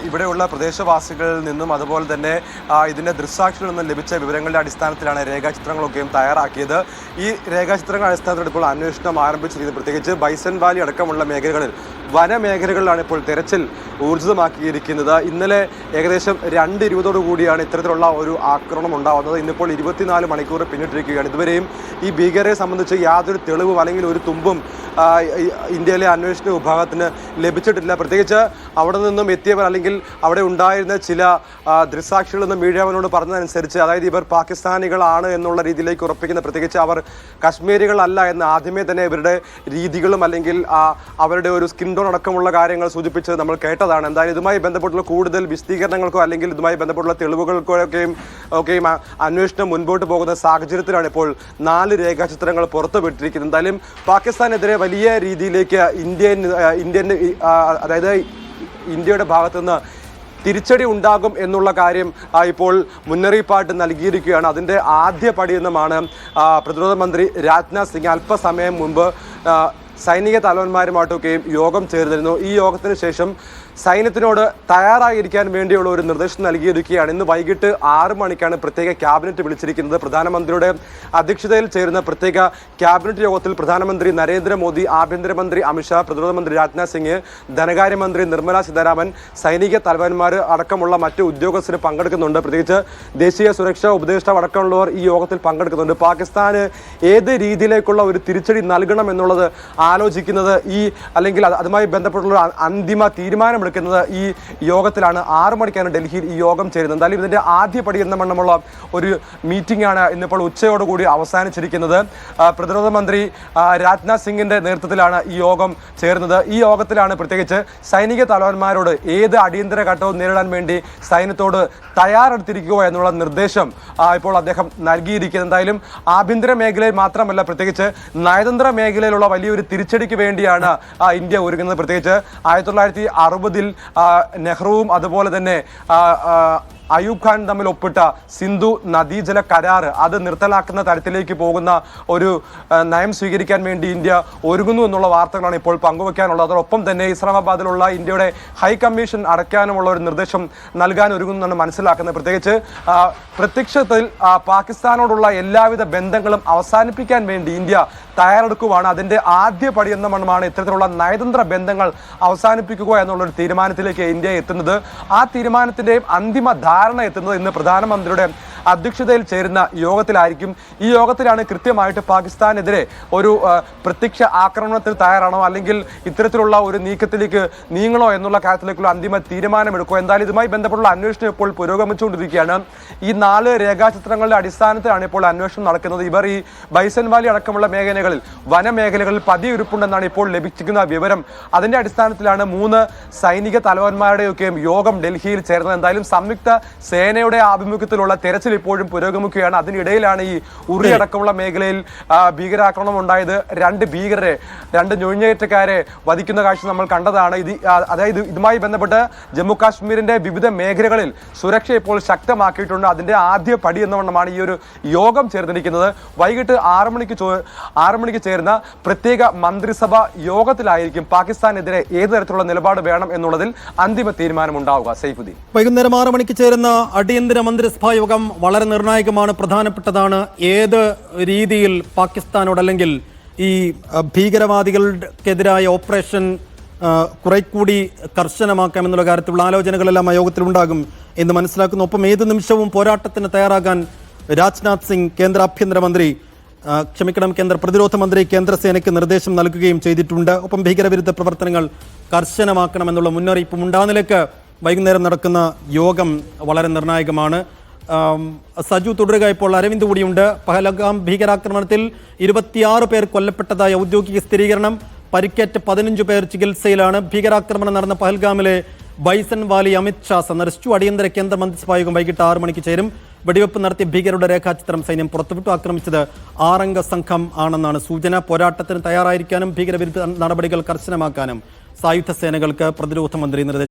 ഇവിടെയുള്ള പ്രദേശവാസികളിൽ നിന്നും അതുപോലെ തന്നെ ഇതിൻ്റെ ദൃക്സാക്ഷികളിൽ നിന്നും ലഭിച്ച വിവരങ്ങളുടെ അടിസ്ഥാനത്തിലാണ് രേഖാചിത്രങ്ങളൊക്കെയും തയ്യാറാക്കിയത്. ഈ രേഖാചിത്രങ്ങളുടെ അടിസ്ഥാനത്തിൽ ഇപ്പോൾ അന്വേഷണം ആരംഭിച്ചിരിക്കുന്നത്. പ്രത്യേകിച്ച് ബൈസൺ വാലി അടക്കമുള്ള മേഖലകളിൽ വനമേഖലകളിലാണ് ഇപ്പോൾ തെരച്ചിൽ ഊർജിതമാക്കിയിരിക്കുന്നത്. ഇന്നലെ ഏകദേശം 2:20 കൂടിയാണ് ഇത്തരത്തിലുള്ള ഒരു ആക്രമണം ഉണ്ടാകുന്നത്. ഇന്നിപ്പോൾ 24 മണിക്കൂർ പിന്നിട്ടിരിക്കുകയാണ്. ഇതുവരെയും ഈ ഭീകരരെ സംബന്ധിച്ച് യാതൊരു തെളിവും അല്ലെങ്കിൽ ഒരു തുമ്പും ഇന്ത്യയിലെ അന്വേഷണ വിഭാഗത്തിന് ലഭിച്ചിട്ടില്ല. പ്രത്യേകിച്ച് അവിടെ നിന്നും എത്തിയവർ അല്ലെങ്കിൽ അവിടെ ഉണ്ടായിരുന്ന ചില ദൃക്സാക്ഷികൾ നിന്ന് മീഡിയാവിനോട് പറഞ്ഞതനുസരിച്ച്, അതായത് ഇവർ പാകിസ്ഥാനികളാണ് എന്നുള്ള രീതിയിലേക്ക് ഉറപ്പിക്കുന്ന, പ്രത്യേകിച്ച് അവർ കശ്മീരികളല്ല എന്ന് ആദ്യമേ തന്നെ ഇവരുടെ രീതികളും അല്ലെങ്കിൽ അവരുടെ ഒരു സ്കിൻ ടോൺ അടക്കമുള്ള കാര്യങ്ങൾ സൂചിപ്പിച്ച് നമ്മൾ കേട്ടതാണ്. എന്തായാലും ഇതുമായി ബന്ധപ്പെട്ടുള്ള കൂടുതൽ വിശദീകരണങ്ങൾക്കോ അല്ലെങ്കിൽ ഇതുമായി ബന്ധപ്പെട്ടുള്ള തെളിവുകൾക്കൊക്കെയും അന്വേഷണം മുൻപോട്ട് പോകുന്ന സാഹചര്യത്തിലാണ് ഇപ്പോൾ 4 രേഖാചിത്രങ്ങൾ പുറത്തുവിട്ടിരിക്കുന്നത്. എന്തായാലും പാകിസ്ഥാനെതിരെ വലിയ രീതിയിലേക്ക് അതായത് ഇന്ത്യയുടെ ഭാഗത്തുനിന്ന് തിരിച്ചടി ഉണ്ടാകും എന്നുള്ള കാര്യം ഇപ്പോൾ മുന്നറിയിപ്പായിട്ട് നൽകിയിരിക്കുകയാണ്. അതിൻ്റെ ആദ്യ പടിയെന്നുമാണ് പ്രതിരോധ മന്ത്രി രാജ്നാഥ് സിംഗ് അല്പസമയം മുമ്പ് സൈനിക തലവന്മാരുമായിട്ടൊക്കെയും യോഗം ചേർന്നിരുന്നു. ഈ യോഗത്തിന് ശേഷം സൈന്യത്തിനോട് തയ്യാറായിരിക്കാൻ വേണ്ടിയുള്ള ഒരു നിർദ്ദേശം നൽകിയിരിക്കുകയാണ്. ഇന്ന് വൈകിട്ട് 6 മണിക്കാണ് പ്രത്യേക ക്യാബിനറ്റ് വിളിച്ചിരിക്കുന്നത്. പ്രധാനമന്ത്രിയുടെ അധ്യക്ഷതയിൽ ചേരുന്ന പ്രത്യേക ക്യാബിനറ്റ് യോഗത്തിൽ പ്രധാനമന്ത്രി നരേന്ദ്രമോദി, ആഭ്യന്തരമന്ത്രി അമിത്ഷാ, പ്രതിരോധ മന്ത്രി രാജ്നാഥ് സിംഗ്, ധനകാര്യമന്ത്രി നിർമ്മല സീതാരാമൻ, സൈനിക തലവന്മാർ അടക്കമുള്ള മറ്റ് ഉദ്യോഗസ്ഥർ പങ്കെടുക്കുന്നുണ്ട്. പ്രത്യേകിച്ച് ദേശീയ സുരക്ഷാ ഉപദേഷ്ടാവ് അടക്കമുള്ളവർ ഈ യോഗത്തിൽ പങ്കെടുക്കുന്നുണ്ട്. പാകിസ്ഥാന് ഏത് രീതിയിലേക്കുള്ള ഒരു തിരിച്ചടി നൽകണം എന്നുള്ളത് ആലോചിക്കുന്നത് അല്ലെങ്കിൽ അതുമായി ബന്ധപ്പെട്ടുള്ള അന്തിമ തീരുമാനമെടുക്കുന്നത് ഈ യോഗത്തിലാണ്. 6 മണിക്കാണ് ഡൽഹിയിൽ ഈ യോഗം ചേരുന്നത്. എന്തായാലും ഇതിന്റെ ആദ്യ പടി എന്ന വണ്ണമുള്ള ഒരു മീറ്റിംഗ് ആണ് ഇന്നിപ്പോൾ ഉച്ചയോടുകൂടി അവസാനിച്ചിരിക്കുന്നത്. പ്രതിരോധ മന്ത്രി രാജ്നാഥ് സിംഗിന്റെ നേതൃത്വത്തിലാണ് ഈ യോഗം ചേർന്നത്. ഈ യോഗത്തിലാണ് പ്രത്യേകിച്ച് സൈനിക തലവന്മാരോട് ഏത് അടിയന്തര ഘട്ടവും നേരിടാൻ വേണ്ടി സൈന്യത്തോട് തയ്യാറെടുത്തിരിക്കുക എന്നുള്ള നിർദ്ദേശം ഇപ്പോൾ അദ്ദേഹം നൽകിയിരിക്കുന്നത്. എന്തായാലും ആഭ്യന്തര മേഖലയിൽ മാത്രമല്ല, പ്രത്യേകിച്ച് നയതന്ത്ര മേഖലയിലുള്ള വലിയൊരു തിരിച്ചടിക്ക് വേണ്ടിയാണ് ഇന്ത്യ ഒരുങ്ങുന്നത്. പ്രത്യേകിച്ച് 1960 നെഹ്റുവും അതുപോലെ തന്നെ അയൂബ് ഖാൻ തമ്മിൽ ഒപ്പിട്ട സിന്ധു നദീജല കരാർ അത് നിർത്തലാക്കുന്ന തരത്തിലേക്ക് പോകുന്ന ഒരു നയം സ്വീകരിക്കാൻ വേണ്ടി ഇന്ത്യ ഒരുങ്ങുന്നു എന്നുള്ള വാർത്തകളാണ് ഇപ്പോൾ പങ്കുവയ്ക്കാനുള്ളത്. അതോടൊപ്പം തന്നെ ഇസ്ലാമാബാദിലുള്ള ഇന്ത്യയുടെ ഹൈ കമ്മീഷൻ അടയ്ക്കാനുമുള്ള ഒരു നിർദ്ദേശം നൽകാൻ ഒരുങ്ങുന്നതാണ് മനസ്സിലാക്കുന്നത്. പ്രത്യേകിച്ച് പ്രത്യക്ഷത്തിൽ പാകിസ്ഥാനോടുള്ള എല്ലാവിധ ബന്ധങ്ങളും അവസാനിപ്പിക്കാൻ വേണ്ടി ഇന്ത്യ തയ്യാറെടുക്കുകയാണ്. അതിന്റെ ആദ്യ പടി എന്ന മണ്ണമാണ് ഇത്തരത്തിലുള്ള നയതന്ത്ര ബന്ധങ്ങൾ അവസാനിപ്പിക്കുക എന്നുള്ളൊരു തീരുമാനത്തിലേക്ക് ഇന്ത്യ എത്തുന്നത്. ആ തീരുമാനത്തിന്റെയും അന്തിമ ധാരണ എത്തുന്നത് ഇന്ന് പ്രധാനമന്ത്രിയുടെ അധ്യക്ഷതയിൽ ചേരുന്ന യോഗത്തിലായിരിക്കും. ഈ യോഗത്തിലാണ് കൃത്യമായിട്ട് പാകിസ്ഥാനെതിരെ ഒരു പ്രത്യക്ഷ ആക്രമണത്തിന് തയ്യാറാണോ അല്ലെങ്കിൽ ഇത്തരത്തിലുള്ള ഒരു നീക്കത്തിലേക്ക് നീങ്ങണോ എന്നുള്ള കാര്യത്തിലേക്കുള്ള അന്തിമ തീരുമാനമെടുക്കുക. എന്തായാലും ഇതുമായി ബന്ധപ്പെട്ടുള്ള അന്വേഷണം ഇപ്പോൾ പുരോഗമിച്ചുകൊണ്ടിരിക്കുകയാണ്. ഈ 4 രേഖാചിത്രങ്ങളുടെ അടിസ്ഥാനത്തിലാണ് ഇപ്പോൾ അന്വേഷണം നടക്കുന്നത്. ഇവർ ഈ ബൈസൺ വാലി അടക്കമുള്ള മേഖലകളിൽ വനമേഖലകളിൽ പതിയിരുപ്പുണ്ടെന്നാണ് ഇപ്പോൾ ലഭിച്ചിരിക്കുന്ന വിവരം. അതിന്റെ അടിസ്ഥാനത്തിലാണ് 3 സൈനിക തലവന്മാരുടെയൊക്കെയും യോഗം ഡൽഹിയിൽ ചേർന്നത്. എന്തായാലും സംയുക്ത സേനയുടെ ആഭിമുഖ്യത്തിലുള്ള തെരച്ചിൽ ഇപ്പോഴും പുരോഗമിക്കുകയാണ്. അതിനിടയിലാണ് ഈ ഉറി അടക്കമുള്ള മേഖലയിൽ ഭീകരാക്രമണം ഉണ്ടായത്. 2 നുഴഞ്ഞേറ്റക്കാരെ വധിക്കുന്ന കാഴ്ച നമ്മൾ കണ്ടതാണ്. അതായത് ഇതുമായി ബന്ധപ്പെട്ട് ജമ്മു കാശ്മീരിന്റെ വിവിധ മേഖലകളിൽ സുരക്ഷ ഇപ്പോൾ ശക്തമാക്കിയിട്ടുണ്ട്. അതിന്റെ ആദ്യ പടി എന്നവണ്ണമാണ് ഈ ഒരു യോഗം ചേർന്നിരിക്കുന്നത്. വൈകിട്ട് 6 മണിക്ക് ചേരുന്ന പ്രത്യേക മന്ത്രിസഭ യോഗത്തിലായിരിക്കും പാകിസ്ഥാനെതിരെ ഏത് തരത്തിലുള്ള നിലപാട് വേണം എന്നുള്ളതിൽ അന്തിമ തീരുമാനമുണ്ടാവുക. സൈഫുദ്ദീൻ, വൈകുന്നേരം 6 മണിക്ക് ചേരുന്ന അടിയന്തര മന്ത്രിസഭാ യോഗം വളരെ നിർണായകമാണ്, പ്രധാനപ്പെട്ടതാണ്. ഏത് രീതിയിൽ പാകിസ്ഥാനോട് അല്ലെങ്കിൽ ഈ ഭീകരവാദികൾക്കെതിരായ ഓപ്പറേഷൻ കുറെ കൂടി കർശനമാക്കാമെന്നുള്ള കാര്യത്തിലുള്ള ആലോചനകളെല്ലാം ആ യോഗത്തിലുണ്ടാകും എന്ന് മനസ്സിലാക്കുന്നു. ഒപ്പം ഏത് നിമിഷവും പോരാട്ടത്തിന് തയ്യാറാകാൻ രാജ്നാഥ് സിംഗ് കേന്ദ്ര ആഭ്യന്തരമന്ത്രി കേന്ദ്ര പ്രതിരോധ മന്ത്രി കേന്ദ്രസേനയ്ക്ക് നിർദ്ദേശം നൽകുകയും ചെയ്തിട്ടുണ്ട്. ഒപ്പം ഭീകരവിരുദ്ധ പ്രവർത്തനങ്ങൾ കർശനമാക്കണമെന്നുള്ള മുന്നറിയിപ്പും ഉണ്ടാകുന്നതിലേക്ക് വൈകുന്നേരം നടക്കുന്ന യോഗം വളരെ നിർണായകമാണ്. സജു തുടരുക. ഇപ്പോൾ അരവിന്ദ് കൂടിയുണ്ട്. പഹൽഗാം ഭീകരാക്രമണത്തിൽ 26 പേർ കൊല്ലപ്പെട്ടതായി ഔദ്യോഗിക സ്ഥിരീകരണം. പരിക്കേറ്റ 15 പേർ ചികിത്സയിലാണ്. ഭീകരാക്രമണം നടന്ന പഹൽഗാമിലെ ബൈസൺ വാലി അമിത് ഷാ സന്ദർശിച്ചു. അടിയന്തര കേന്ദ്ര മന്ത്രിസഭാ യോഗം വൈകിട്ട് 6 മണിക്ക് ചേരും. വെടിവെപ്പ് നടത്തിയ ഭീകരരുടെ രേഖാചിത്രം സൈന്യം പുറത്തുവിട്ടു. ആക്രമിച്ചത് 6 അംഗ സംഘം ആണെന്നാണ് സൂചന. പോരാട്ടത്തിന് തയ്യാറായിരിക്കാനും ഭീകരവിരുദ്ധ നടപടികൾ കർശനമാക്കാനും സായുധ സേനകൾക്ക് പ്രതിരോധ മന്ത്രി നിർദ്ദേശം